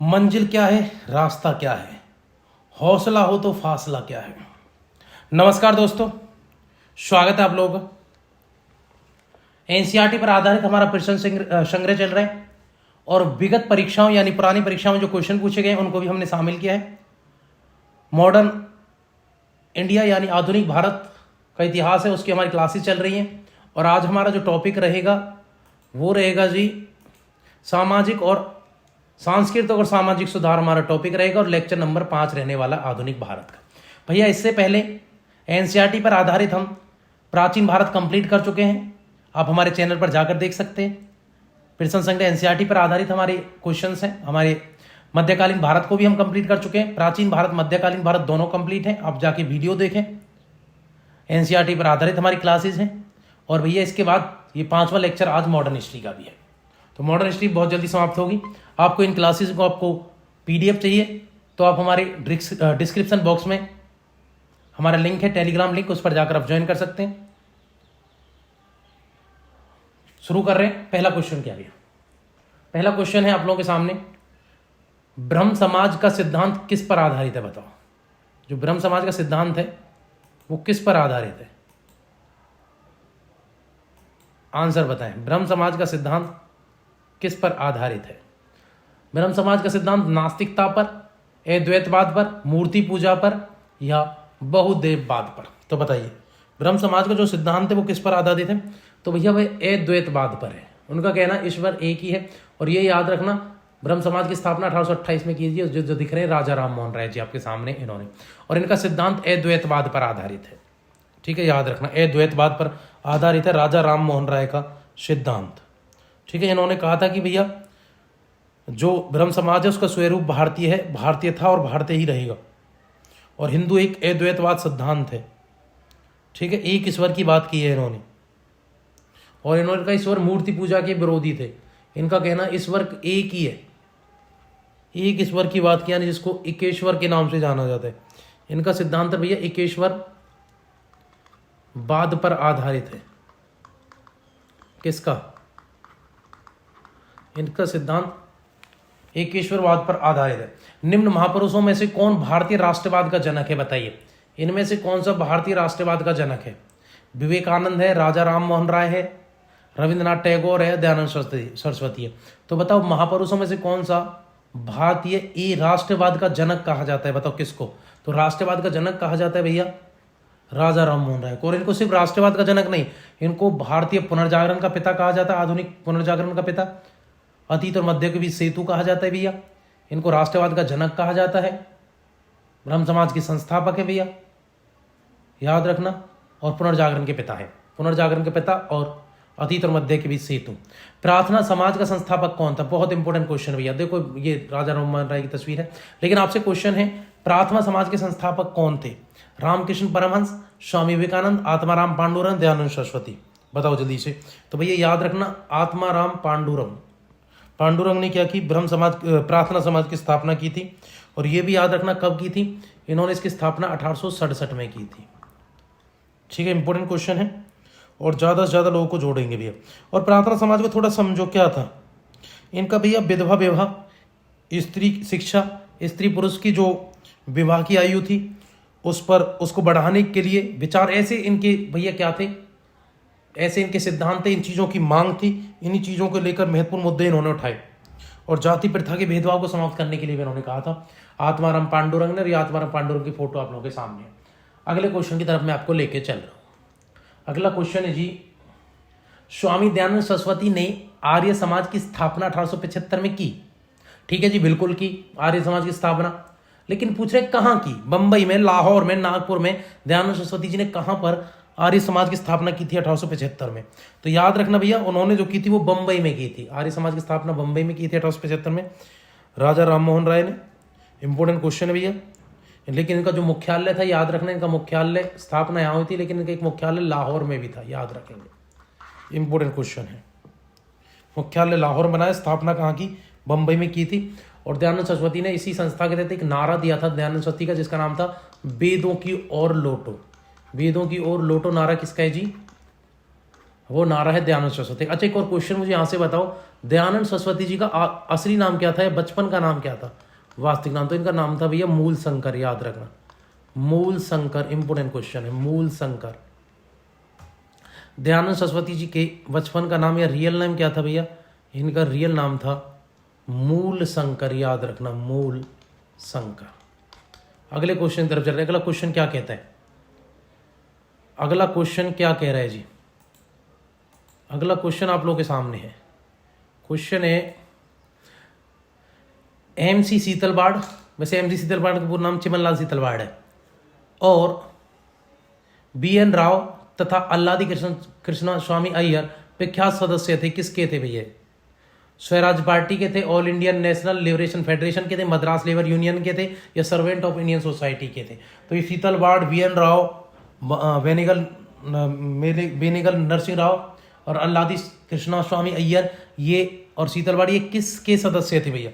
मंजिल क्या है, रास्ता क्या है, हौसला हो तो फासला क्या है। नमस्कार दोस्तों, स्वागत है आप लोगों का। एनसीईआरटी पर आधारित हमारा प्रश्न संग्रह चल रहा है और विगत परीक्षाओं यानी पुरानी परीक्षाओं में जो क्वेश्चन पूछे गए उनको भी हमने शामिल किया है। मॉडर्न इंडिया यानी आधुनिक भारत का इतिहास है, उसकी हमारी क्लासेस चल रही हैं और आज हमारा जो टॉपिक रहेगा वो रहेगा जी सामाजिक और सांस्कृतिक और सामाजिक सुधार हमारा टॉपिक रहेगा और लेक्चर नंबर 5 रहने वाला आधुनिक भारत का। भैया इससे पहले एनसीईआरटी पर आधारित हम प्राचीन भारत कंप्लीट कर चुके हैं, आप हमारे चैनल पर जाकर देख सकते हैं। प्रश्न संग्रह एनसीईआरटी पर आधारित हमारे क्वेश्चंस हैं। हमारे मध्यकालीन भारत को भी हम कंप्लीट कर चुके हैं, प्राचीन भारत मध्यकालीन भारत दोनों कंप्लीट हैं, आप जाके वीडियो देखें। एनसीईआरटी पर आधारित हमारी क्लासेज हैं और भैया इसके बाद ये 5वां लेक्चर आज मॉडर्न हिस्ट्री का भी है। तो मॉडर्न हिस्ट्री बहुत जल्दी समाप्त होगी। आपको इन क्लासेस को आपको पीडीएफ चाहिए तो आप हमारे डिस्क्रिप्शन बॉक्स में हमारा लिंक है, टेलीग्राम लिंक, उस पर जाकर आप ज्वाइन कर सकते हैं। शुरू कर रहे हैं। पहला क्वेश्चन क्या भैया? पहला क्वेश्चन है आप लोगों के सामने, ब्रह्म समाज का सिद्धांत किस पर आधारित है? बताओ, जो ब्रह्म समाज का सिद्धांत है वो किस पर आधारित है? आंसर बताएं। ब्रह्म समाज का सिद्धांत किस पर आधारित है? ब्रह्म समाज का सिद्धांत नास्तिकता पर, अद्वैतवाद पर, मूर्ति पूजा पर या बहुदेववाद पर? तो बताइए, ब्रह्म समाज का जो सिद्धांत है वो किस पर आधारित है? तो भैया वह अद्वैतवाद पर है। उनका कहना ईश्वर एक ही है और ये याद रखना, ब्रह्म समाज की स्थापना 1828 में कीजिए। जो दिख रहे हैं राजा राम मोहन राय जी आपके सामने, इन्होंने, और इनका सिद्धांत अद्वैतवाद पर आधारित है। ठीक है, याद रखना, अद्वैतवाद पर आधारित है राजा राम मोहन राय का सिद्धांत। ठीक है, इन्होंने कहा था कि भैया जो ब्रह्म समाज है उसका स्वरूप भारतीय है, भारतीय था और भारतीय ही रहेगा, और हिंदू एक अद्वैतवाद सिद्धांत है। ठीक है, एक ईश्वर की बात की है इन्होंने, और इन्होंने कहा ईश्वर मूर्ति पूजा के विरोधी थे। इनका कहना ईश्वर एक ही है, एक ईश्वर की बात किया, जिसको एकेश्वर के नाम से जाना जाता है। इनका सिद्धांत भैया एकेश्वर वाद पर आधारित है। किसका? इनका सिद्धांत एकेश्वरवाद पर आधारित है। निम्न महापुरुषों में से कौन भारतीय राष्ट्रवाद का जनक है? बताइए, इनमें से कौन सा भारतीय राष्ट्रवाद का जनक है? विवेकानंद है, राजा राम मोहन राय है, रविंद्रनाथ टैगोर है, दयानंद सरस्वती है। तो बताओ, महापुरुषों में से कौन सा भारतीय राष्ट्रवाद का जनक कहा जाता है? बताओ किसको? तो राष्ट्रवाद का जनक कहा जाता है भैया राजा राम मोहन राय को। और इनको सिर्फ राष्ट्रवाद का जनक नहीं, इनको भारतीय पुनर्जागरण का पिता कहा जाता है, आधुनिक पुनर्जागरण का पिता, अतीत और मध्य के बीच सेतु कहा जाता है भैया। इनको राष्ट्रवाद का जनक कहा जाता है, ब्रह्म समाज के संस्थापक है भैया, याद रखना, और पुनर्जागरण के पिता है, पुनर्जागरण के पिता और अतीत और मध्य के बीच सेतु। प्रार्थना समाज का संस्थापक कौन था? बहुत इंपॉर्टेंट क्वेश्चन भैया। देखो, ये राजा राम मोहन राय की तस्वीर है, लेकिन आपसे क्वेश्चन है प्रार्थना समाज के संस्थापक कौन थे? रामकृष्ण परमहंस, स्वामी विवेकानंद, आत्माराम पांडुरंग, दयानंद सरस्वती। बताओ जल्दी से। तो भैया याद रखना, आत्माराम पांडुरंग ने क्या की? ब्रह्म समाज, प्रार्थना समाज की स्थापना की थी। और ये भी याद रखना कब की थी? इन्होंने इसकी स्थापना 1867 में की थी। ठीक है, इंपॉर्टेंट क्वेश्चन है और ज़्यादा से ज़्यादा लोगों को जोड़ेंगे भैया। और प्रार्थना समाज को थोड़ा समझो क्या था इनका भैया। विधवा विवाह, स्त्री शिक्षा, स्त्री पुरुष की जो विवाह की आयु थी उस पर, उसको बढ़ाने के लिए विचार, ऐसे इनके भैया क्या थे, ऐसे इनके सिद्धांत थे, इन चीज़ों की मांग थी, इन्हीं चीज़ों को लेकर महत्वपूर्ण मुद्दे इन्होंने उठाए। और जाति प्रथा के भेदभाव को समाप्त करने के लिए भी इन्होंने कहा था, आत्माराम पांडुरंग ने। और आत्माराम पांडुरंग की फोटो आप लोगों के सामने है। अगले क्वेश्चन की तरफ मैं आपको लेके चल रहा हूँ। अगला क्वेश्चन है जी, स्वामी दयानंद सरस्वती ने आर्य समाज की स्थापना 1875 में की। ठीक है जी, बिल्कुल की आर्य समाज की स्थापना, लेकिन पूछ रहे कहाँ की? बंबई में, लाहौर में, नागपुर में दयानंद सरस्वती जी ने कहाँ पर आर्य समाज की स्थापना की थी 1875 में? तो याद रखना भैया, उन्होंने जो की थी वो बंबई में की थी। आर्य समाज की स्थापना बंबई में की थी 1875 में, राजा राम मोहन राय ने। इंपॉर्टेंट क्वेश्चन है भैया। लेकिन इनका जो मुख्यालय था, याद रखना, इनका मुख्यालय, स्थापना यहाँ हुई थी लेकिन इनका एक मुख्यालय लाहौर में भी था, याद रखेंगे। इंपॉर्टेंट क्वेश्चन है, मुख्यालय लाहौर बनाया, स्थापना कहाँ की? बंबई में की थी। और दयानंद सरस्वती ने इसी संस्था के तहत एक नारा दिया था दयानंद सरस्वती का, जिसका नाम था वेदों की ओर लौटो। वेदों की ओर लौटो नारा किसका है जी? वो नारा है दयानंद सरस्वती। अच्छा, एक और क्वेश्चन मुझे यहाँ से बताओ, दयानंद सरस्वती जी का असली नाम क्या था या बचपन का नाम क्या था, वास्तविक नाम? तो इनका नाम था भैया मूल शंकर, याद रखना, मूल शंकर, इंपोर्टेंट क्वेश्चन है, मूल शंकर। दयानंद सरस्वती जी के बचपन का नाम या रियल नेम क्या था भैया? इनका रियल नाम था मूल शंकर, याद रखना, मूल शंकर। अगले क्वेश्चन की तरफ चल रहे हैं। अगला क्वेश्चन क्या कहता है? अगला क्वेश्चन क्या कह रहा है जी? अगला क्वेश्चन आप लोगों के सामने है। क्वेश्चन है एमसी शीतलवाड़, वैसे एमसी शीतलवाड़ का पूरा नाम चिमनलाल शीतलवाड़ है, और बीएन राव तथा अल्लादी कृष्णा स्वामी अय्यर विख्यात सदस्य थे, किसके थे भैया? स्वराज पार्टी के थे, all Indian national liberation federation के थे, मद्रास लेबर यूनियन के थे, या सर्वेंट ऑफ इंडियन सोसाइटी के थे? तो ये शीतलवाड़, बीएन राव, बेनेगल नरसिंह राव और अल्लादी कृष्णा स्वामी अय्यर, ये और शीतलवाड़, ये किसके सदस्य थे भैया?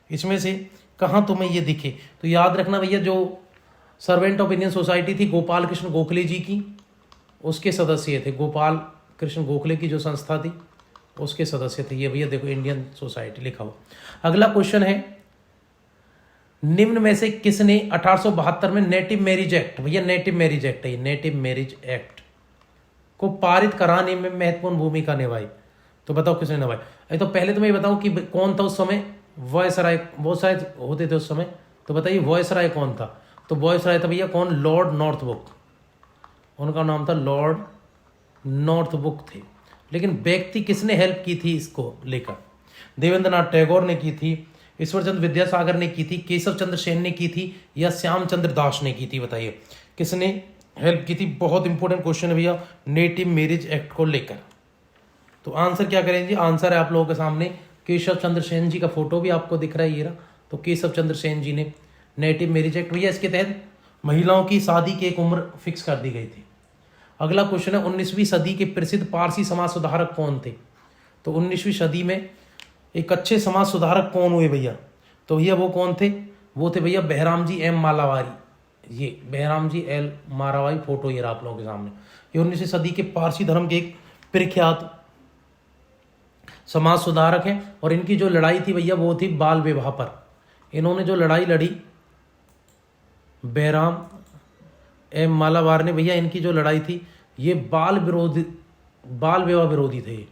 इसमें से कहाँ तुम्हें ये दिखे? तो याद रखना भैया, जो सर्वेंट ऑफ इंडियन सोसाइटी थी गोपाल कृष्ण गोखले जी की, उसके सदस्य थे। गोपाल कृष्ण गोखले की जो संस्था थी उसके सदस्य थे ये भैया, देखो इंडियन सोसाइटी लिखा हुआ। अगला क्वेश्चन है, निम्न में से किसने 1872 में नेटिव मैरिज एक्ट, भैया नेटिव मैरिज एक्ट है ये, नेटिव मैरिज एक्ट को पारित कराने में महत्वपूर्ण भूमिका निभाई? तो बताओ किसने निभाई? तो पहले तो मैं बताऊं कि कौन था उस समय वॉयसराय, वो शायद होते थे उस समय, तो बताइए वॉयसराय कौन था? तो वॉयसराय था भैया कौन? लॉर्ड नॉर्थबुक, उनका नाम था लॉर्ड नॉर्थबुक थे। लेकिन व्यक्ति किसने हेल्प की थी इसको लेकर? देवेंद्र नाथ टैगोर ने की थी, ईश्वरचंद्र विद्यासागर ने की थी, केशव चंद्र सेन ने की थी, या श्यामचंद्र दास ने की थी? बताइए किसने हेल्प की थी? बहुत इंपॉर्टेंट क्वेश्चन है भैया नेटिव मैरिज एक्ट को लेकर। तो आंसर क्या करेंगे? आंसर है आप लोगों के सामने, केशव चंद्र सेन जी का फोटो भी आपको दिख रहा है ये रहा। तो केशव चंद्र सेन जी ने नेटिव मैरिज एक्ट, भैया इसके तहत महिलाओं की शादी की एक उम्र फिक्स कर दी गई थी। अगला क्वेश्चन है 19वीं सदी के प्रसिद्ध पारसी समाज सुधारक कौन थे? तो 19वीं सदी में एक अच्छे समाज सुधारक कौन हुए भैया? तो भैया वो कौन थे? वो थे भैया बहराम जी एम मालावारी। ये बहराम जी एल मालावारी, फोटो ये आप लोगों के सामने। ये 19वीं सदी के पारसी धर्म के एक प्रख्यात समाज सुधारक हैं, और इनकी जो लड़ाई थी भैया वो थी बाल विवाह पर। इन्होंने जो लड़ाई लड़ी, बहराम एम मालावार ने भैया, इनकी जो लड़ाई थी ये बाल विवाह विरोधी थे।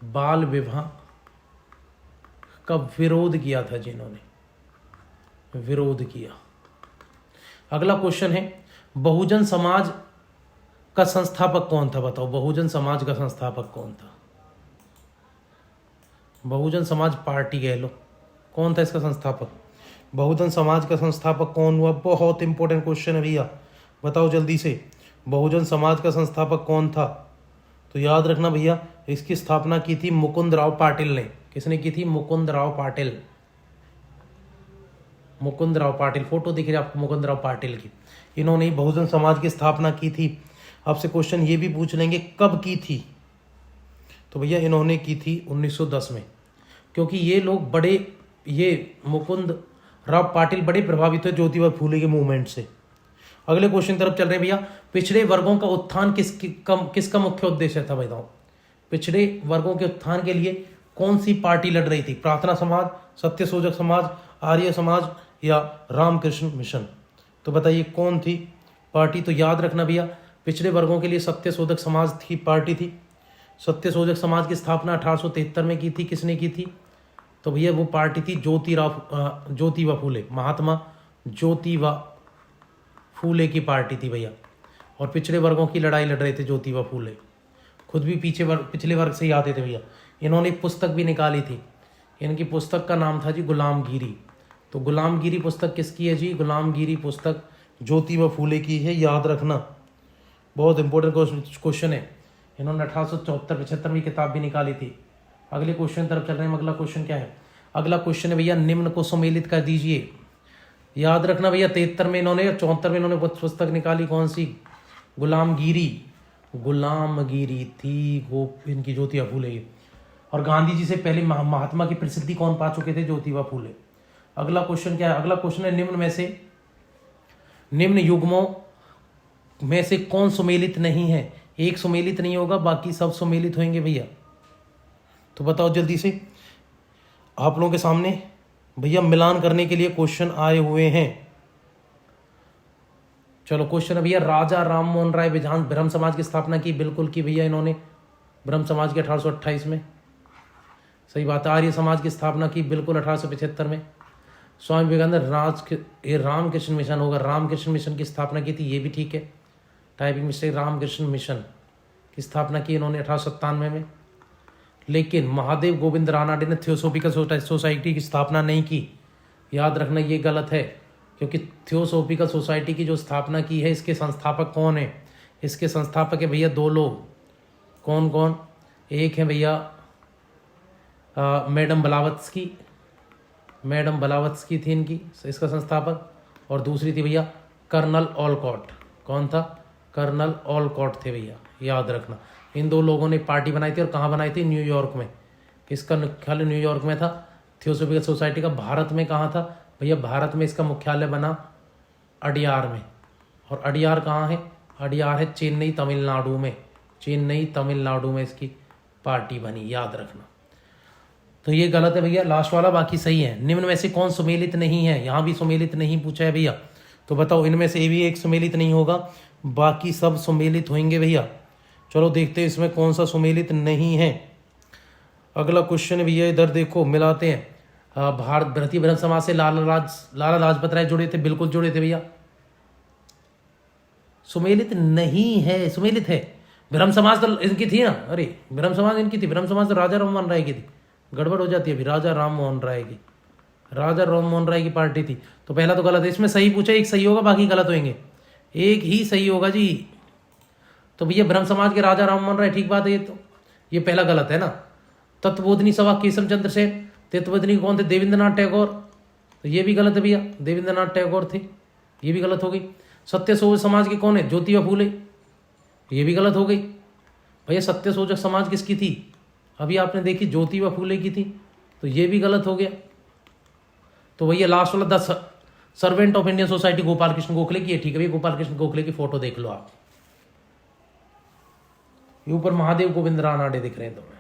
बाल विवाह का विरोध किया था जिन्होंने, विरोध किया। अगला क्वेश्चन है, बहुजन समाज का संस्थापक कौन था? बताओ बहुजन समाज का संस्थापक कौन था? बहुजन समाज पार्टी कह लो, कौन था इसका संस्थापक? बहुजन समाज का संस्थापक कौन हुआ? बहुत इंपॉर्टेंट क्वेश्चन है भैया, बताओ जल्दी से, बहुजन समाज का संस्थापक कौन था? तो याद रखना भैया, इसकी स्थापना की थी मुकुंद राव पाटिल ने। किसने की थी? मुकुंद राव पाटिल। मुकुंद राव पाटिल, फोटो दिख रही है आपको मुकुंद राव पाटिल की। इन्होंने ही बहुजन समाज की स्थापना की थी। आपसे क्वेश्चन ये भी पूछ लेंगे कब की थी? तो भैया इन्होंने की थी 1910 में, क्योंकि ये लोग बड़े, ये मुकुंद राव पाटिल बड़े प्रभावित हुए ज्योतिबा फूले के मूवमेंट से। अगले क्वेश्चन तरफ चल रहे हैं भैया, पिछड़े वर्गों का उत्थान किसका मुख्य उद्देश्य था? बताओ पिछड़े वर्गों के उत्थान के लिए कौन सी पार्टी लड़ रही थी? प्रार्थना समाज, सत्यशोधक समाज, आर्य समाज, या रामकृष्ण मिशन? तो बताइए कौन थी पार्टी? तो याद रखना भैया, पिछड़े वर्गों के लिए सत्यशोधक समाज की पार्टी थी। सत्यशोधक समाज की स्थापना 1873 में की थी। किसने की थी? तो भैया वो पार्टी थी ज्योतिबा फूले, महात्मा ज्योतिबा फूले की पार्टी थी भैया। और पिछड़े वर्गों की लड़ाई लड़ रहे थे ज्योतिबा फूले, खुद भी पिछले वर्ग से ही आते थे भैया। इन्होंने एक पुस्तक भी निकाली थी, इनकी पुस्तक का नाम था जी गुलामगिरी। तो गुलामगिरी पुस्तक किसकी है जी? गुलामगिरी पुस्तक ज्योतिबा फूले की है, याद रखना, बहुत इंपॉर्टेंट क्वेश्चन है। इन्होंने 1874-75 में किताब भी निकाली थी। अगले क्वेश्चन तरफ चल रहे हैं। अगला क्वेश्चन क्या है? अगला क्वेश्चन है भैया, निम्न को सम्मिलित कर दीजिए। याद रखना भैया 73 में इन्होंने, 74 में इन्होंने पुस्तक निकाली, कौन सी? गुलामगिरी। गुलामगिरी थी इनकी ज्योतिबा फूले की। और गांधी जी से पहले महात्मा की प्रसिद्धि कौन पा चुके थे? ज्योतिबा फूले। अगला क्वेश्चन क्या है? अगला क्वेश्चन है, निम्न में से निम्न युग्मों में से कौन सुमेलित नहीं है? एक सुमेलित नहीं होगा, बाकी सब सुमेलित होंगे भैया। तो बताओ जल्दी से, आप लोगों के सामने भैया मिलान करने के लिए क्वेश्चन आए हुए हैं। चलो क्वेश्चन है भैया, राजा राम मोहन राय ब्रह्म समाज की स्थापना की? बिल्कुल की भैया इन्होंने, ब्रह्म समाज के 1828 में। सही बात है। आर्य समाज की स्थापना की? बिल्कुल 1875 में। स्वामी विवेकानंद ये रामकृष्ण मिशन होगा, रामकृष्ण मिशन की स्थापना की थी, ये भी ठीक है, टाइपिंग मिस्टेक। रामकृष्ण मिशन की स्थापना की इन्होंने 1897 में। लेकिन महादेव गोविंद रानाडे ने थियोसॉफिकल सोसाइटी की स्थापना नहीं की, याद रखना ये गलत है, क्योंकि थियोसॉफिकल सोसाइटी की जो स्थापना की है, इसके संस्थापक कौन है? इसके संस्थापक है भैया दो लोग। कौन कौन? एक है भैया मैडम ब्लावत्स्की थी इनकी, इसका संस्थापक, और दूसरी थी भैया कर्नल ऑलकॉट। कौन था? कर्नल ऑलकॉट थे भैया, याद रखना। इन दो लोगों ने पार्टी बनाई थी, और कहाँ बनाई थी? न्यूयॉर्क में। इसका मुख्यालय न्यूयॉर्क में था। थियोसॉफिकल सोसाइटी का भारत में कहाँ था भैया? भारत में इसका मुख्यालय बना अडियार में। और अडियार कहाँ है? अडियार है चेन्नई तमिलनाडु में। चेन्नई तमिलनाडु में इसकी पार्टी बनी, याद रखना। तो ये गलत है भैया, लास्ट वाला, बाकी सही है। निम्न में से कौन सुमेलित नहीं है? यहाँ भी सुमेलित नहीं पूछा है भैया, तो बताओ इनमें से भी एक सुमेलित नहीं होगा, बाकी सब सुमेलित होंगे भैया। चलो देखते हैं इसमें कौन सा सुमेलित नहीं है। अगला क्वेश्चन भैया इधर देखो, मिलाते हैं। भारतीय ब्रह्म समाज से लाला लाजपत राय जुड़े थे? बिल्कुल जुड़े थे भैया। सुमेलित नहीं है, सुमेलित है। ब्रह्म समाज तो इनकी थी ना, अरे ब्रह्म समाज इनकी थी, ब्रह्म समाज तो राजा राम मोहन राय की थी। गड़बड़ हो जाती है अभी, राजा राम मोहन राय की पार्टी थी। तो पहला तो गलत है, इसमें सही पूछा, एक सही होगा, बाकी गलत होंगे। एक ही सही होगा जी। तो भैया ब्रह्म समाज के राजा राम मोहन राय, ठीक बात है ये तो। ये पहला गलत है ना। तत्वबोधिनी सभा केशव चंद्र सेन, तत्वबोधिनी कौन थे? देवेंद्रनाथ टैगोर। तो ये भी गलत है भैया, देवेंद्रनाथ टैगोर थे, ये भी गलत हो गई। सत्य सोजक समाज के कौन है? ज्योतिबा फूले, ये भी गलत हो गई। भैया सत्य सोजक समाज किसकी थी? अभी आपने देखी, ज्योतिबा फूले की थी, तो ये भी गलत हो गया। तो भैया लास्ट वाला 10 servant of Indian society Gopal Krishna Gokhale की है, ठीक है भैया, गोपाल कृष्ण गोखले की फोटो देख लो आप, ये ऊपर महादेव गोविंद रानाडे दिख रहे हैं तुम्हें।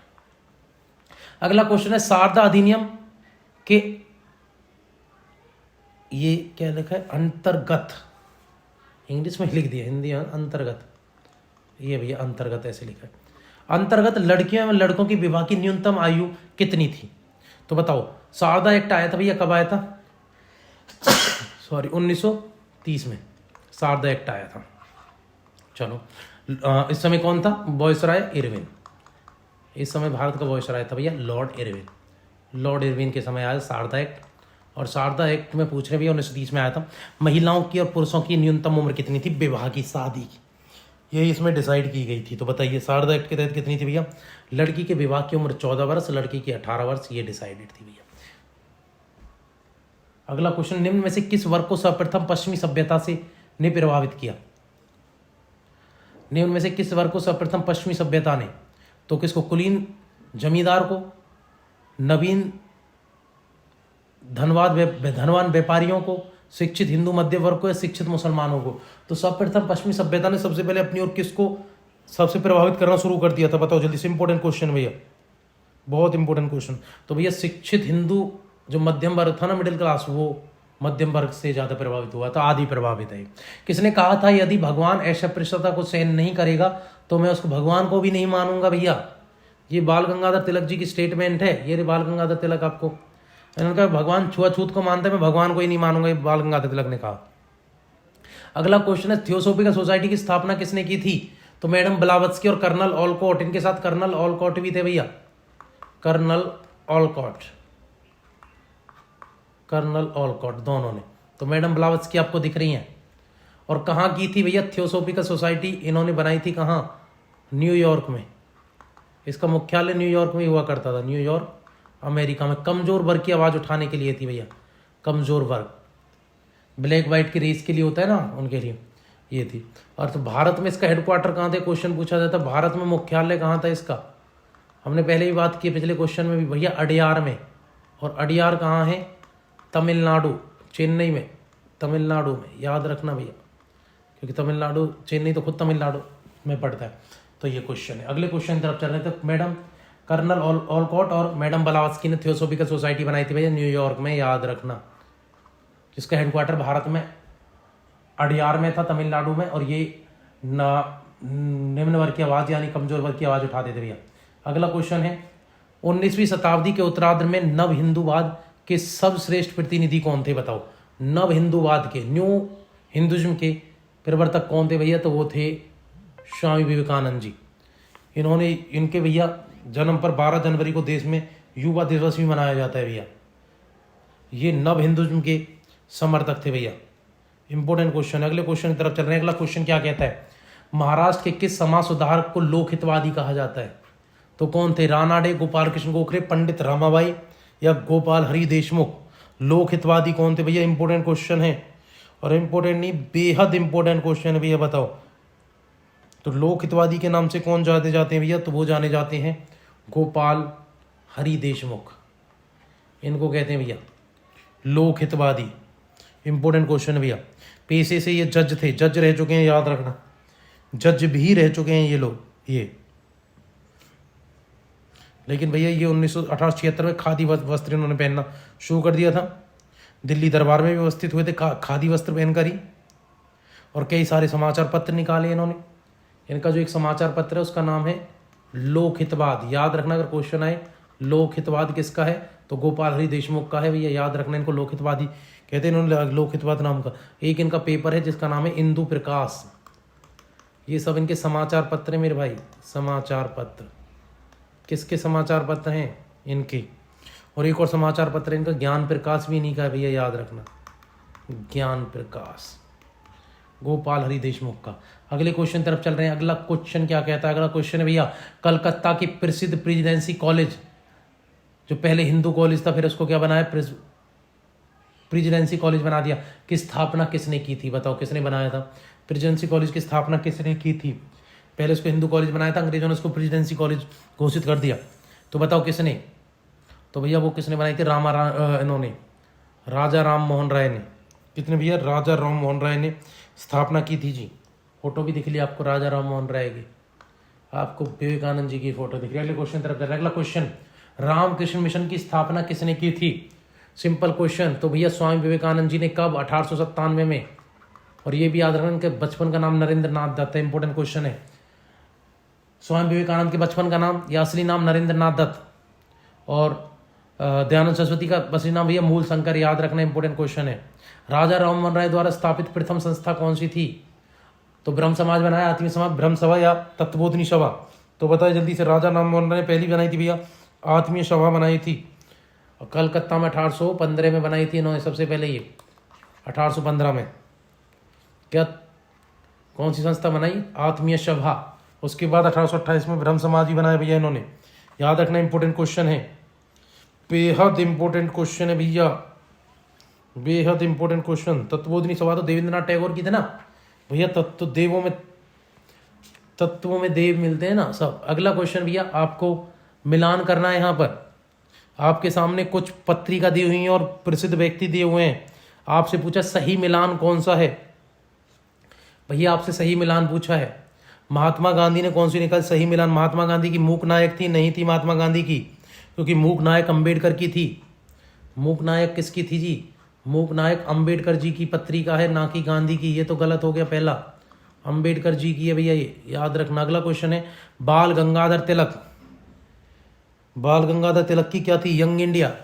अगला क्वेश्चन है, शारदा अधिनियम के, ये क्या लिखा है? अंतर्गत, इंग्लिश में लिख दिया, हिंदी में अंतर्गत, ये भैया अंतर्गत ऐसे लिखा है। अंतर्गत लड़कियों एवं लड़कों की विवाह की न्यूनतम आयु कितनी थी? तो बताओ, शारदा एक्ट आया था भैया, कब आया था? सॉरी 1930 में शारदा एक्ट आया था। चलो इस समय कौन था? Viceroy Irwin. इस समय भारत का वायसराय था भैया लॉर्ड इरविन। लॉर्ड इरविन के समय आया शारदा एक्ट। और शारदा एक्ट में पूछ रहे भैया 1930 में आया था। महिलाओं की और पुरुषों की न्यूनतम उम्र कितनी थी विवाह की, शादी की? यही इसमें डिसाइड की गई थी। तो बताइए शारदा एक्ट के तहत कितनी थी भैया? लड़की के विवाह की उम्र 14 वर्ष, लड़की की 18 वर्ष, ये डिसाइडेड थी भैया। अगला क्वेश्चन, निम्न में से किस वर्ग को सर्वप्रथम पश्चिमी सभ्यता से ने प्रभावित किया? निम्न में से किस वर्ग को सर्वप्रथम पश्चिमी सभ्यता ने? तो किसको? कुलीन जमींदार को, नवीन धनवान व्यापारियों को, शिक्षित हिंदू मध्य वर्ग को, या शिक्षित मुसलमानों को? तो सर्वप्रथम पश्चिमी सभ्यता ने सबसे पहले अपनी ओर किसको सबसे प्रभावित करना शुरू कर दिया था? बताओ जल्दी से, इंपॉर्टेंट क्वेश्चन भैया, बहुत इंपॉर्टेंट क्वेश्चन। तो भैया शिक्षित हिंदू जो मध्यम वर्ग था ना, मिडिल क्लास, वो मध्यम वर्ग से ज्यादा प्रभावित हुआ था, आदि प्रभावित है। किसने कहा था यदि भगवान अस्पृश्यता को सहन नहीं करेगा तो मैं उसको भगवान को भी नहीं मानूंगा? भैया ये बाल गंगाधर तिलक जी की स्टेटमेंट है। ये बाल गंगाधर तिलक, आपको इनका भगवान छुआछूत को मानता है, मैं भगवान को ही नहीं मानूंगा, ये बाल गंगाधर तिलक ने कहा। अगला क्वेश्चन है, थियोसॉफिकल सोसाइटी की स्थापना किसने की थी? तो मैडम ब्लावत्स्की और कर्नल ऑलकॉट। इनके साथ कर्नल ऑलकॉट भी थे भैया, कर्नल ऑलकॉट दोनों ने। तो मैडम ब्लावत्स्की आपको दिख रही हैं। और कहाँ की थी भैया थियोसॉफिकल सोसाइटी? इन्होंने बनाई थी कहाँ? न्यूयॉर्क में। इसका मुख्यालय न्यूयॉर्क में हुआ करता था, न्यूयॉर्क अमेरिका में। कमजोर वर्ग की आवाज़ उठाने के लिए थी भैया, कमजोर वर्ग, ब्लैक वाइट की रेस के लिए होता है ना, उनके लिए ये थी। और तो भारत में इसका हेडक्वार्टर कहाँ थे? क्वेश्चन पूछा जाता है, भारत में मुख्यालय कहाँ था इसका? हमने पहले भी बात की पिछले क्वेश्चन में भी भैया, अडियार में। और अडियार कहाँ है? तमिलनाडु, चेन्नई में, तमिलनाडु में, याद रखना भैया, क्योंकि तमिलनाडु, चेन्नई तो खुद तमिलनाडु में पड़ता है। तो ये क्वेश्चन है। अगले क्वेश्चन की तरफ चल रहे हैं। तो मैडम कर्नल ओलकॉट और मैडम ब्लावत्स्की ने थियोसॉफिकल सोसाइटी बनाई थी भैया न्यूयॉर्क में, याद रखना, जिसका हेडक्वार्टर भारत में अडियार में था, तमिलनाडु में। और ये निम्न वर्ग की आवाज़ यानी कमजोर वर्ग की आवाज़ उठाते थे भैया। अगला क्वेश्चन है 19वीं शताब्दी के उत्तरार्ध में नव हिंदूवाद के सर्वश्रेष्ठ प्रतिनिधि कौन थे, बताओ। नव हिंदूवाद के, न्यू हिंदुज्म के प्रवर्तक कौन थे भैया, तो वो थे स्वामी विवेकानंद जी। इन्होंने, इनके भैया जन्म पर 12 जनवरी को देश में युवा दिवस भी मनाया जाता है भैया। ये नव हिंदुज्म के समर्थक थे भैया। Important question. अगले क्वेश्चन की तरफ चल रहे हैं। अगला क्वेश्चन क्या कहता है, महाराष्ट्र के किस समाज सुधारक को लोकहितवादी कहा जाता है, तो कौन थे, रानाडे, गोपाल कृष्ण गोखले, पंडित रामाबाई या गोपाल हरि देशमुख। लोकहितवादी कौन थे भैया, इंपॉर्टेंट क्वेश्चन है, और इंपॉर्टेंट नहीं बेहद इंपॉर्टेंट क्वेश्चन है भैया, बताओ। तो लोकहितवादी के नाम से कौन जाने जाते हैं भैया, तो वो जाने जाते हैं गोपाल हरि देशमुख, इनको कहते हैं भैया लोकहितवादी। इंपॉर्टेंट क्वेश्चन है भैया। पेशे से ये जज थे, जज रह चुके हैं, याद रखना, जज भी रह चुके हैं ये लोग ये। लेकिन भैया ये 1978 में खादी वस्त्र इन्होंने पहनना शुरू कर दिया था। दिल्ली दरबार में भी व्यवस्थित हुए थे खादी वस्त्र पहनकर ही, और कई सारे समाचार पत्र निकाले इन्होंने। इनका जो एक समाचार पत्र है उसका नाम है लोकहितवाद, याद रखना। अगर क्वेश्चन आए लोकहितवाद किसका है, तो गोपाल हरि देशमुख का है भैया, याद रखना। इनको लोकहितवादी कहते हैं, इन्होंने लोकहितवाद नाम का एक इनका पेपर है जिसका नाम है इंदु प्रकाश। ये सब इनके समाचार पत्र है मेरे भाई, समाचार पत्र। किसके समाचार पत्र हैं, इनके। और एक और समाचार पत्र है इनका ज्ञान प्रकाश भी इन्हीं का है भैया, याद रखना, ज्ञान प्रकाश, गोपाल हरि देशमुख का। अगले क्वेश्चन तरफ चल रहे हैं। अगला क्वेश्चन क्या कहता है, अगला क्वेश्चन है भैया कलकत्ता की प्रसिद्ध प्रेसिडेंसी कॉलेज, जो पहले हिंदू कॉलेज था फिर उसको क्या बनाया, प्रेसिडेंसी कॉलेज बना दिया, की स्थापना किसने की थी, बताओ किसने बनाया था। प्रेसिडेंसी कॉलेज की स्थापना किसने की थी, पहले उसको हिंदू कॉलेज बनाया था, अंग्रेजों ने उसको प्रेसिडेंसी कॉलेज घोषित कर दिया, तो बताओ किसने। तो भैया वो किसने बनाई थी, इन्होंने राजा राम मोहन राय ने। कितने भैया, राजा राम मोहन राय ने स्थापना की थी जी। फोटो भी दिख लिया आपको राजा राम मोहन राय की, आपको विवेकानंद जी की फोटो दिख रही है। अगले क्वेश्चन तरफ चल रहा है। अगला क्वेश्चन, रामकृष्ण मिशन की स्थापना किसने की थी, सिंपल क्वेश्चन। तो भैया स्वामी विवेकानंद जी ने कब, 1897 में। और ये भी याद रखना इनके बचपन का नाम नरेंद्र नाथ दत्त है, इंपॉर्टेंट क्वेश्चन है। स्वामी विवेकानंद के बचपन का नाम या असली नाम नरेंद्र नाथ दत्त, और दयानंद सरस्वती का असली नाम भैया मूल शंकर, याद रखना, इंपॉर्टेंट क्वेश्चन है। राजा राम मोहन राय द्वारा स्थापित प्रथम संस्था कौन सी थी, तो ब्रह्म समाज बनाया, आत्मीय समाज, ब्रह्म सभा या तत्वबोधिनी सभा। तो बताए जल्दी से, राजा राम मोहन राय ने पहली बनाई थी भैया आत्मीय सभा बनाई थी, और कलकत्ता में 1815 में बनाई थी इन्होंने सबसे पहले, ये 1815 में। क्या कौन सी संस्था बनाई, आत्मीय सभा। उसके बाद 1828 में ब्रह्म समाज भी बनाया भैया इन्होंने, याद रखना, इंपॉर्टेंट क्वेश्चन है, बेहद इंपॉर्टेंट क्वेश्चन है भैया, बेहद इंपॉर्टेंट क्वेश्चन। तत्वबोधिनी सभा तो देवेंद्रनाथ टैगोर की थे ना भैया, तत्वों में देव मिलते हैं ना सब। अगला क्वेश्चन भैया आपको मिलान करना है, यहाँ पर आपके सामने कुछ पत्रिका दी हुई है और प्रसिद्ध व्यक्ति दिए हुए हैं। आपसे पूछा सही मिलान कौन सा है, भैया आपसे सही मिलान पूछा है। महात्मा गांधी ने कौन सी निकाली सही मिलान, महात्मा गांधी की मूक नायक थी, नहीं थी महात्मा गांधी की, क्योंकि मूक नायक अंबेडकर की थी। मूक नायक किसकी थी जी, मूक नायक अंबेडकर जी की पत्रिका है, ना कि गांधी की। ये तो गलत हो गया, पहला अंबेडकर जी की है भैया, ये याद रखना। अगला क्वेश्चन है बाल गंगाधर तिलक, बाल गंगाधर तिलक की क्या थी, यंग इंडिया,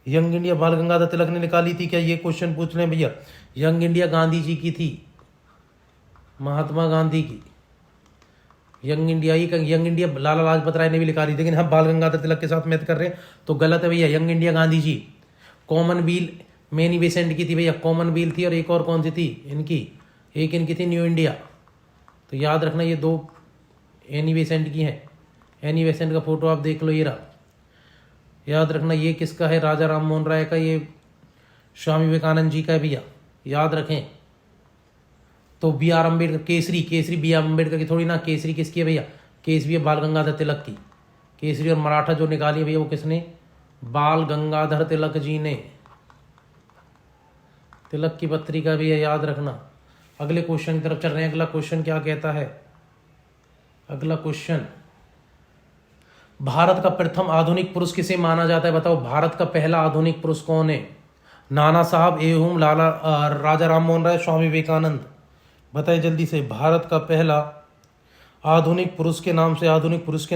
यंग इंडिया बाल गंगाधर तिलक ने निकाली थी क्या, ये क्वेश्चन पूछ लें भैया। यंग इंडिया गांधी जी की थी, महात्मा गांधी की। यंग इंडिया ही, यंग इंडिया लाला लाजपत राय ने भी निकाली, लेकिन हम बाल गंगाधर तिलक के साथ मैच कर रहे हैं तो गलत है भैया। Young India Gandhi ji. Commonwealth many Besant की थी भैया, कॉमनवेल्थ थी, और एक और कौन सी थी इनकी, एक इनकी थी न्यू इंडिया। तो याद रखना ये दो एनी बेसेंट की हैं। एनी बेसेंट का फोटो आप देख लो, ये रहा, याद रखना। ये किसका है, राजा राम मोहन राय का, ये स्वामी विवेकानंद जी का है भैया, याद रखें। तो बी आर अम्बेडकर, केसरी, केसरी बी आर अम्बेडकर की थोड़ी ना, केसरी किसकी है भैया, केसरी है बाल गंगाधर तिलक की। केसरी और मराठा जो निकाली है भैया वो किसने, बाल गंगाधर तिलक जी ने, तिलक की पत्रिका भी है, याद रखना। अगले क्वेश्चन की तरफ चल रहे हैं। अगला क्वेश्चन क्या कहता है, अगला क्वेश्चन, भारत का प्रथम आधुनिक पुरुष किसे माना जाता है? बताओ भारत का पहला आधुनिक पुरुष कौन है? नाना साहब, एवं लाला राजा राम मोहन राय, स्वामी विवेकानंद? बताइए जल्दी से, भारत का पहला आधुनिक पुरुष के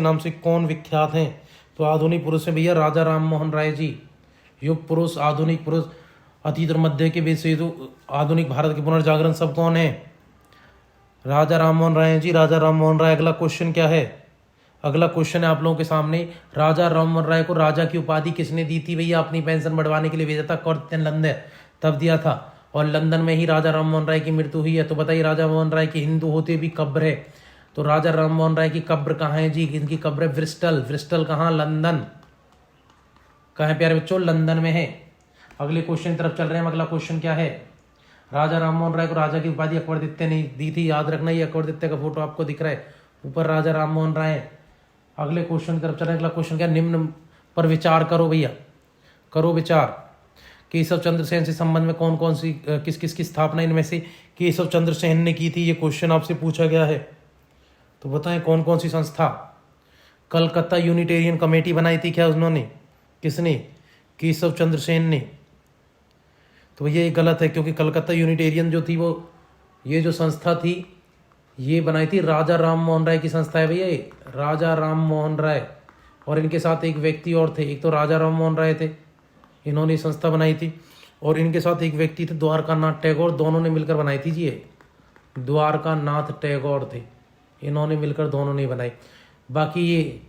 नाम से कौन विख्यात हैं? तो आधुनिक पुरुष है भैया राजा राम मोहन राय जी। युग पुरुष, आधुनिक पुरुष, अतीत और मध्य के बीच सेतु, आधुनिक भारत के पुनर्जागरण, सब कौन है? राजा राम मोहन राय जी, राजा राम मोहन राय। अगला क्वेश्चन क्या है? अगला क्वेश्चन है आप लोगों के सामने, राजा राम मोहन राय को राजा की उपाधि किसने दी थी भैया? अपनी पेंशन बढ़वाने के लिए भेजा था, कौन लंदन तब दिया था, और लंदन में ही राजा राम मोहन राय की मृत्यु हुई है। तो बताइए राजा मोहन राय की हिंदू होते भी कब्र है, तो राजा राम मोहन राय की कब्र कहाँ है जी? इनकी कब्र है ब्रिस्टल। ब्रिस्टल कहाँ? लंदन। कहाँ है प्यारे बच्चों? लंदन में है। अगले क्वेश्चन की तरफ चल रहे हैं। अगला क्वेश्चन क्या है? राजा राम मोहन राय को राजा की उपाधि अकबरदित्य ने दी थी, याद रखना। ये अकबरदित्य का फोटो आपको दिख रहा है, ऊपर राजा राम मोहन राय। अगले क्वेश्चन की तरफ चल रहे हैं। अगला क्वेश्चन क्या? निम्न पर विचार करो भैया, करो विचार। केशव चंद्र सेन से संबंध में कौन कौन सी किस किस की स्थापना इनमें से केशव चंद्र सेन ने की थी? ये क्वेश्चन आपसे पूछा गया है, तो बताएं कौन कौन सी संस्था? कलकत्ता यूनिटेरियन कमेटी बनाई थी क्या उन्होंने? किसने? केशव चंद्र सेन ने। तो भैया ये गलत है, क्योंकि कलकत्ता यूनिटेरियन जो थी वो, ये जो संस्था थी ये बनाई थी राजा राम मोहन राय की संस्था है भैया, ये राजा राम मोहन राय। और इनके साथ एक व्यक्ति और थे, एक तो राजा राम मोहन राय थे, इन्होंने संस्था बनाई थी, और इनके साथ एक व्यक्ति थे द्वारका नाथ टैगोर, दोनों ने मिलकर बनाई थी जी। ये द्वारका नाथ टैगोर थे, इन्होंने मिलकर दोनों ने बनाई। बाकी ये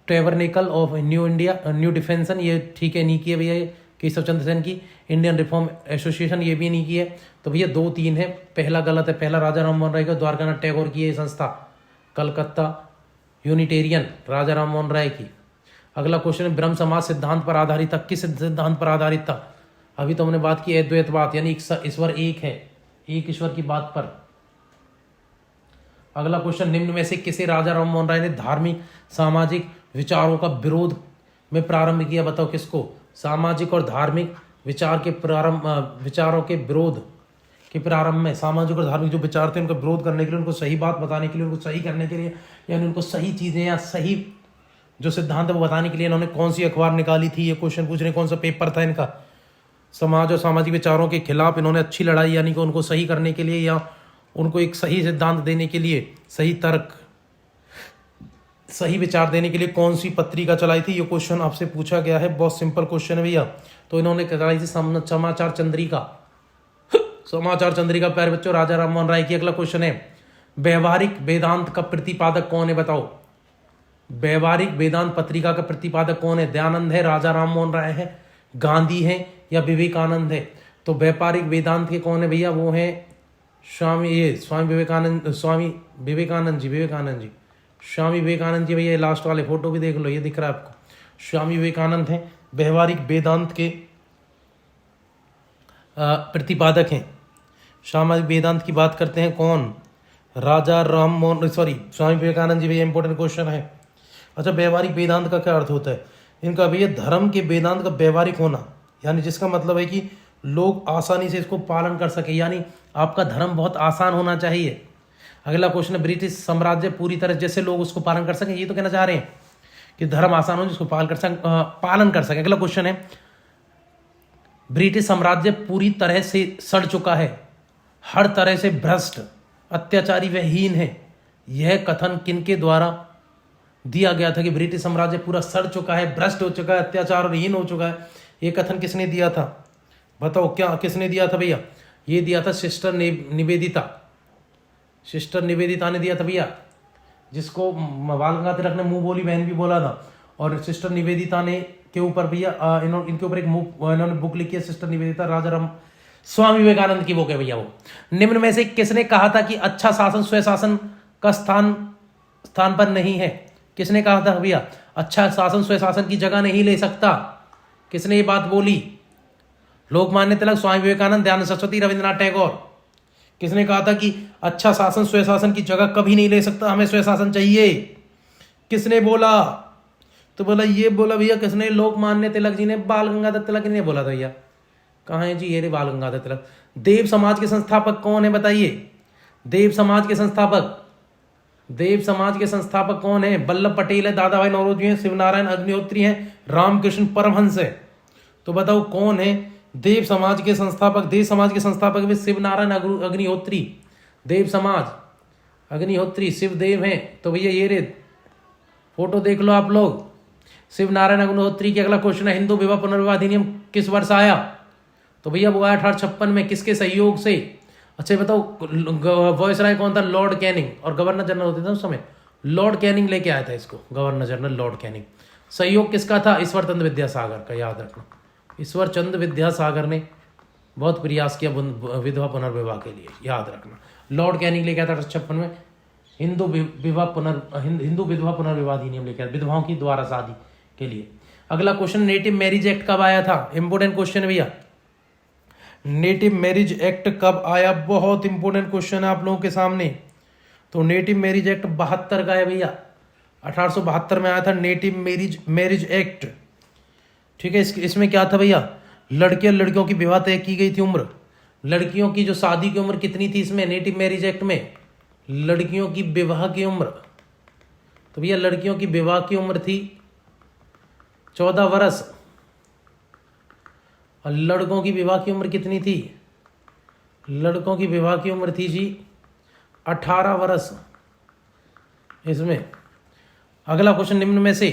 tabernacle of New India, new डिफेंसन, ये ठीक है, नहीं की है भैया ये केशव चंद्र सेन की। इंडियन रिफॉर्म एसोसिएशन, ये भी नहीं की है। तो भैया 2 3 है, पहला गलत है। पहला राजा राम मोहन राय का, द्वारकानाथ टैगोर की ये संस्था, कलकत्ता यूनिटेरियन राजा राम मोहन राय की। अगला क्वेश्चन है, ब्रह्म समाज सिद्धांत पर आधारित था, किस सिद्धांत पर आधारित था? अभी तो हमने बात की अद्वैतवाद, यानी ईश्वर एक है, एक ईश्वर की बात पर। अगला क्वेश्चन, निम्न में से किसे राजा राम मोहन राय ने धार्मिक सामाजिक विचारों का विरोध में प्रारंभ किया? बताओ किसको? सामाजिक और धार्मिक विचार के विचारों के विरोध के प्रारंभ में, सामाजिक और धार्मिक जो विचार थे उनका विरोध करने के लिए, उनको सही बात बताने के लिए, उनको सही करने के लिए, यानी उनको सही चीजें या सही जो सिद्धांत है वो बताने के लिए इन्होंने कौन सी अखबार निकाली थी? ये क्वेश्चन पूछ रहे हैं, कौन सा पेपर था इनका? समाज और सामाजिक विचारों के खिलाफ इन्होंने अच्छी लड़ाई, यानी कि उनको सही करने के लिए या उनको एक सही सिद्धांत देने के लिए, सही तर्क, सही विचार देने के लिए कौन सी पत्रिका चलाई थी? ये क्वेश्चन आपसे पूछा गया है, बहुत सिंपल क्वेश्चन है भैया। तो इन्होंने चलाई थी समाचार चंद्रिका, समाचार चंद्रिका प्यारे बच्चों, राजा राम मोहन राय की। अगला क्वेश्चन है, व्यवहारिक वेदांत का प्रतिपादक कौन है? बताओ व्यवहारिक वेदांत पत्रिका का प्रतिपादक कौन है? दयानंद है, राजा राम मोहन राय है, गांधी है, या विवेकानंद है? तो व्यापारिक वेदांत के कौन है भैया? वो है स्वामी विवेकानंद जी। स्वामी विवेकानंद जी भैया, लास्ट वाले फोटो भी देख लो, ये दिख रहा है आपको, स्वामी विवेकानंद हैं, व्यवहारिक वेदांत के प्रतिपादक हैं। स्वामी वेदांत की बात करते हैं कौन? स्वामी विवेकानंद जी भैया। इंपॉर्टेंट क्वेश्चन है। अच्छा, व्यवहारिक वेदांत का क्या अर्थ होता है इनका भैया? धर्म के वेदांत का व्यवहारिक होना, यानी जिसका मतलब है कि लोग आसानी से इसको पालन कर सके, यानी आपका धर्म बहुत आसान होना चाहिए। अगला क्वेश्चन है, ब्रिटिश साम्राज्य पूरी तरह जैसे लोग उसको पालन कर सकें, ये तो कहना चाह रहे हैं कि धर्म आसान हो जिसको पालन कर सके। अगला क्वेश्चन है, ब्रिटिश साम्राज्य पूरी तरह से सड़ चुका है, हर तरह से भ्रष्ट, अत्याचारी व हीन है, यह कथन किनके द्वारा दिया गया था कि ब्रिटिश साम्राज्य पूरा सड़ चुका है, भ्रष्ट हो चुका है, अत्याचार और हीन हो चुका है? ये कथन किसने दिया था? बताओ क्या किसने दिया था भैया? ये दिया था सिस्टर निवेदिता। सिस्टर निवेदिता ने दिया था भैया, जिसको बाल गंगाधर तिलक ने मुंह बोली बहन भी बोला था। और सिस्टर निवेदिता ने के ऊपर भैया इनके ऊपर एक इन्होंने बुक लिखी है, सिस्टर निवेदिता, राजाराम स्वामी विवेकानंद की बुक है भैया वो। निम्न में से किसने कहा था कि अच्छा शासन स्वशासन का स्थान पर नहीं है? किसने कहा था भैया? अच्छा शासन स्वशासन की जगह नहीं ले सकता। किसने ये बात बोली? लोकमान्य तिलक, स्वामी विवेकानंद, दयानंद सरस्वती, रविंद्रनाथ टैगोर। किसने कहा था कि अच्छा शासन स्वशासन की जगह कभी नहीं ले सकता, हमें स्वशासन चाहिए? किसने बोला? तो बोला ये बोला भैया किसने? लोकमान्य तिलक जी ने, बाल गंगाधर तिलक ने बोला था भैया। कहाँ है जी ये रे बाल गंगाधर तिलक। देव समाज के संस्थापक कौन है बताइए? देव समाज के संस्थापक, देव समाज के संस्थापक कौन है? वल्लभ पटेल है, दादा भाई नौरोजी है, शिवनारायण अग्निहोत्री है, रामकृष्ण परमहंस है। तो बताओ कौन है देव समाज के संस्थापक? देव समाज के संस्थापक में शिवनारायण अग्निहोत्री, देव समाज अग्निहोत्री शिवदेव हैं। तो भैया ये रे फोटो देख लो आप लोग, शिवनारायण अग्निहोत्री के। अगला क्वेश्चन है, हिंदू विवाह पुनर्विवाह अधिनियम किस वर्ष आया? तो भैया वो आया 1856 में। किसके सहयोग से? अच्छा बताओ वॉइसराय कौन था? Lord Canning. और गवर्नर जनरल होते थे उस समय, लॉर्ड कैनिंग लेके आया था इसको, गवर्नर जनरल लॉर्ड कैनिंग। सहयोग किसका था? ईश्वर चंद्र विद्यासागर का, याद रखना। ईश्वर चंद्र विद्यासागर ने बहुत प्रयास किया विधवा पुनर्विवाह के लिए, याद रखना। लॉर्ड कैनिंग लेके आया था 1856 में हिंदू विधवा पुनर्विवाह अधिनियम लेके आया, विधवाओं की द्वारा शादी के लिए। अगला क्वेश्चन, नेटिव मैरिज एक्ट कब आया था? इंपोर्टेंट क्वेश्चन है भैया, नेटिव मैरिज एक्ट कब आया? बहुत इंपोर्टेंट क्वेश्चन है आप लोगों के सामने। तो नेटिव मैरिज एक्ट 72 का है भैया, 1872 में आया था नेटिव मैरिज एक्ट। ठीक है, इसमें क्या था भैया? लड़के और लड़कियों की विवाह तय की गई थी उम्र। लड़कियों की जो शादी की उम्र कितनी थी इसमें नेटिव मैरिज एक्ट में? लड़कियों की विवाह की उम्र, तो भैया लड़कियों की विवाह की उम्र थी 14 वर्ष और लड़कों की विवाह की उम्र कितनी थी? लड़कों की विवाह की उम्र थी जी 18 वर्ष इसमें। अगला क्वेश्चन, निम्न में से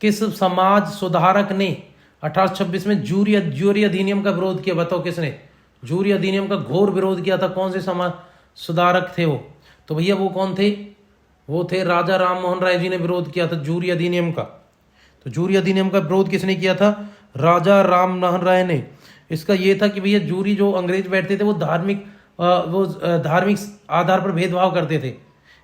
किस समाज सुधारक ने 1826 में जूरी अधिनियम का विरोध किया? बताओ किसने जूरी अधिनियम का घोर विरोध किया था? कौन से समाज सुधारक थे वो? तो भैया वो कौन थे? वो थे राजा राम मोहन राय जी ने विरोध किया था जूरी अधिनियम का। तो जूरी अधिनियम का विरोध किसने किया था? राजा राम मोहन राय ने। इसका ये था कि भैया जूरी जो अंग्रेज बैठते थे वो धार्मिक आधार पर भेदभाव करते थे,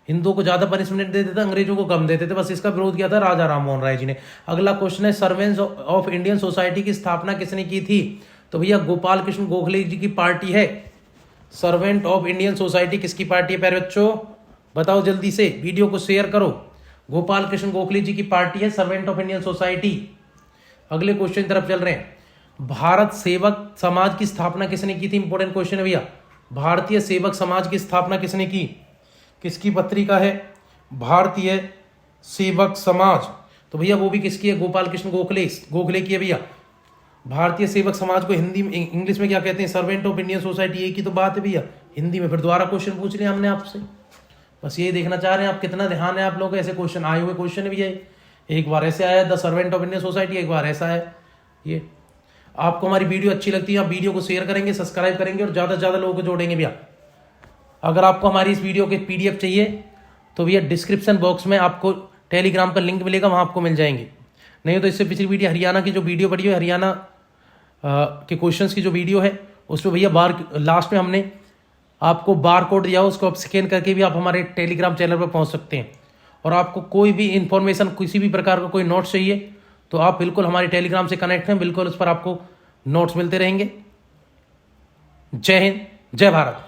हिंदुओं को ज्यादा पनिशमेंट देते थे, अंग्रेजों को कम देते थे। बस इसका विरोध किया था राजा राम मोहन राय जी ने। अगला क्वेश्चन है, सर्वेंट्स ऑफ इंडियन सोसाइटी की स्थापना किसने की थी? तो भैया गोपाल कृष्ण गोखले जी की पार्टी है। सर्वेंट ऑफ इंडियन सोसाइटी किसकी पार्टी है प्यारे बच्चों? बताओ जल्दी से, वीडियो को शेयर करो। गोपाल कृष्ण गोखले जी की पार्टी है सर्वेंट ऑफ इंडियन सोसाइटी। अगले क्वेश्चन की तरफ चल रहे हैं, भारत सेवक समाज की स्थापना किसने की थी? इंपोर्टेंट क्वेश्चन है भैया, भारतीय सेवक समाज की स्थापना किसने की? किसकी पत्रिका है? भारतीय सेवक समाज। तो भैया वो भी किसकी है? गोपाल कृष्ण गोखले की है भैया। भारतीय सेवक समाज को हिंदी में इंग्लिश में क्या कहते हैं? Servant of Indian society. एक ही तो बात है भैया, हिंदी में। फिर दोबारा क्वेश्चन पूछ लिया हमने आपसे, बस ये देखना चाह रहे हैं आप कितना ध्यान है आप लोगों को। ऐसे क्वेश्चन आए हुए क्वेश्चन भी है, एक बार ऐसे आया the servant of Indian society, एक बार ऐसा है। ये आपको हमारी वीडियो अच्छी लगती है आप वीडियो को शेयर करेंगे, सब्सक्राइब करेंगे और ज़्यादा से ज़्यादा लोगों को जोड़ेंगे भैया। अगर आपको हमारी इस वीडियो के PDF चाहिए तो भैया डिस्क्रिप्शन बॉक्स में आपको टेलीग्राम का लिंक मिलेगा, वहाँ आपको मिल जाएंगे। नहीं तो इससे पिछली वीडियो हरियाणा की जो वीडियो पड़ी है, हरियाणा के क्वेश्चंस की जो वीडियो है उसमें भैया लास्ट में हमने आपको बार कोड दिया, उसको आप स्कैन करके भी आप हमारे टेलीग्राम चैनल पर पहुंच सकते हैं। और आपको कोई भी इंफॉर्मेशन, किसी भी प्रकार का कोई नोट्स चाहिए तो आप बिल्कुल हमारे टेलीग्राम से कनेक्ट हैं, बिल्कुल उस पर आपको नोट्स मिलते रहेंगे। जय हिंद, जय भारत।